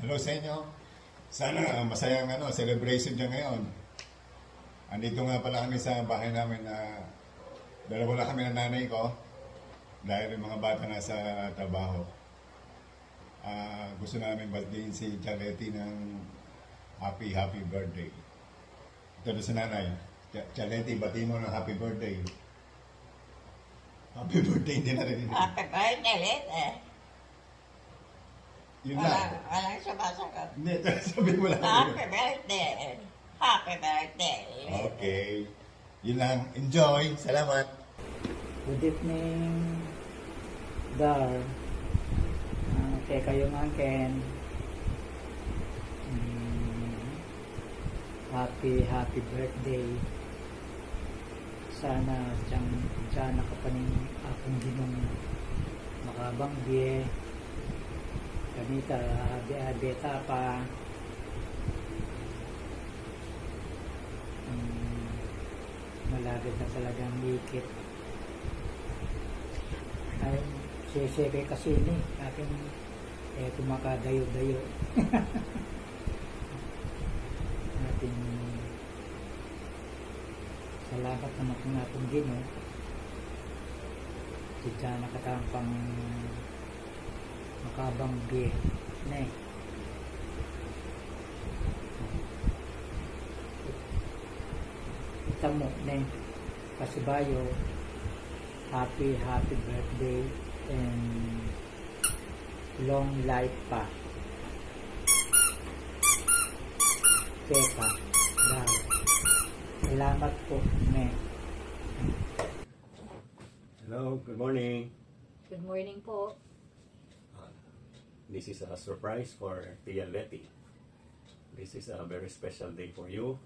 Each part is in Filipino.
Hello sa inyo. Sana masayang celebration niya ngayon. Andito nga pala kami sa bahay namin na dalawa lang kami ng nanay ko dahil yung mga bata nasa trabaho. Gusto namin batiin si Chaletti ng happy birthday. Ito na si nanay. Chaletti, batiin mo ng happy birthday. Happy birthday, hindi na rin. Happy birthday, Lete. Yun lang. Walang sumasagot. Hindi, sabi mo lang. Happy birthday. Happy birthday. Okay. Yun lang. Enjoy. Salamat. Good evening, Dar. Okay, kayo nga, Ken. Happy birthday. Sana dyan nakapaning akong ginong makabangge. Kanita, beta pa. Malagad na talagang hikit. Ay, siseke kasi ni aking tumakadayo-dayo. Ating salamat naman kung atong gino. Sita nakatampang makabanggi ne. Kita mo ne Pasibayo, happy birthday and long life pa. Teka, dahil. Salamat po, ne. Hello, good morning. Good morning po. This is a surprise for Tia Letty. This is a very special day for you,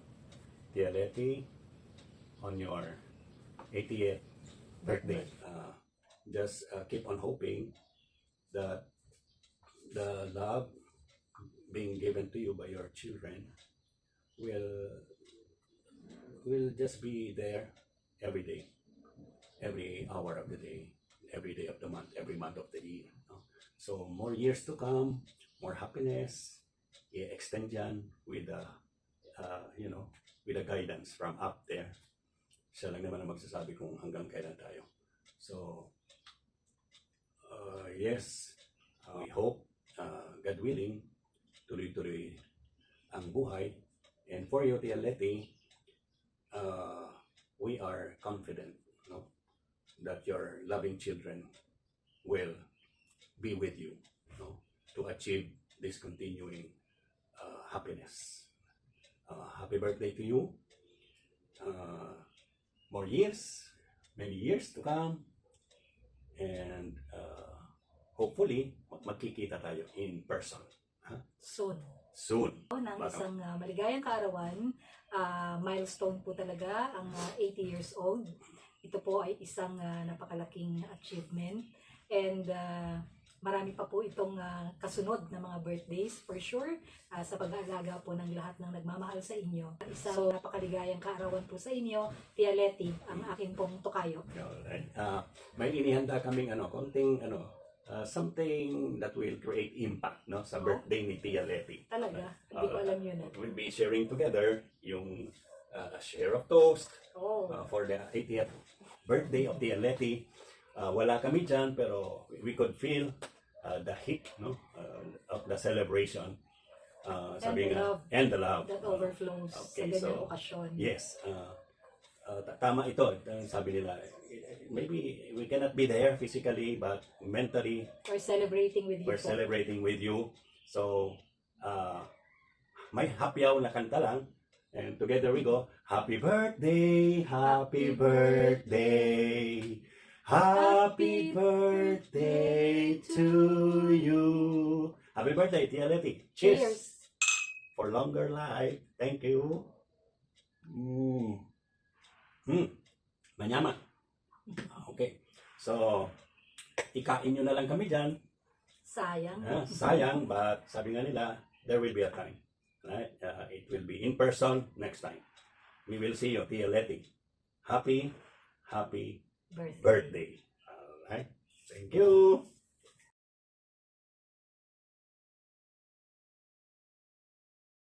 Tia Letty, on your 80th birthday. Just keep on hoping that the love being given to you by your children will just be there every day, every hour of the day, every day of the month, every month of the year. No? So more years to come, more happiness, i-extend yan with with a guidance from up there. Siya lang naman ang magsasabi kung hanggang kailan tayo. So yes, we hope, God willing, tuloy-tuloy ang buhay. And for you, Tia Letty, we are confident, no, that your loving children will be with you, no, to achieve this continuing happiness. Happy birthday to you. More years, many years to come, and hopefully magkikita tayo in person. Soon. Baka. Ng isang maligayang kaarawan, milestone po talaga ang 80 years old. Ito po ay isang napakalaking achievement, and marami pa po itong kasunod na mga birthdays for sure, sa pag-aalaga po ng lahat ng nagmamahal sa inyo. Isang napakaligayang kaarawan po sa inyo, Tia Letty, ang aking pong tukayo. Alright. May inihanda kaming konting something that will create impact, no, sa birthday ni Tia Letty. Talaga, hindi ko alam yun. We'll be sharing together yung share of toast for the 80th birthday of Tia Letty. Wala kami dyan, pero we could feel the heat, no, of the celebration. Sabi nga, and the love that overflows sa ganyang okasyon. Yes. Tama ito. Sabi nila, maybe we cannot be there physically, but mentally, We're celebrating with you. we're celebrating with you. So, may hapyaw na kanta lang. And together we go, happy birthday, happy birthday, happy birthday to you. Happy birthday, Tia Letty. Cheers. For longer life. Thank you. Manyaman. Okay. So, ikain nyo na lang kami dyan. Sayang. Sayang, but sabi nga nila, there will be a time. Right? It will be in person next time. We will see you, Tia Letty. Happy birthday. Alright. Thank you.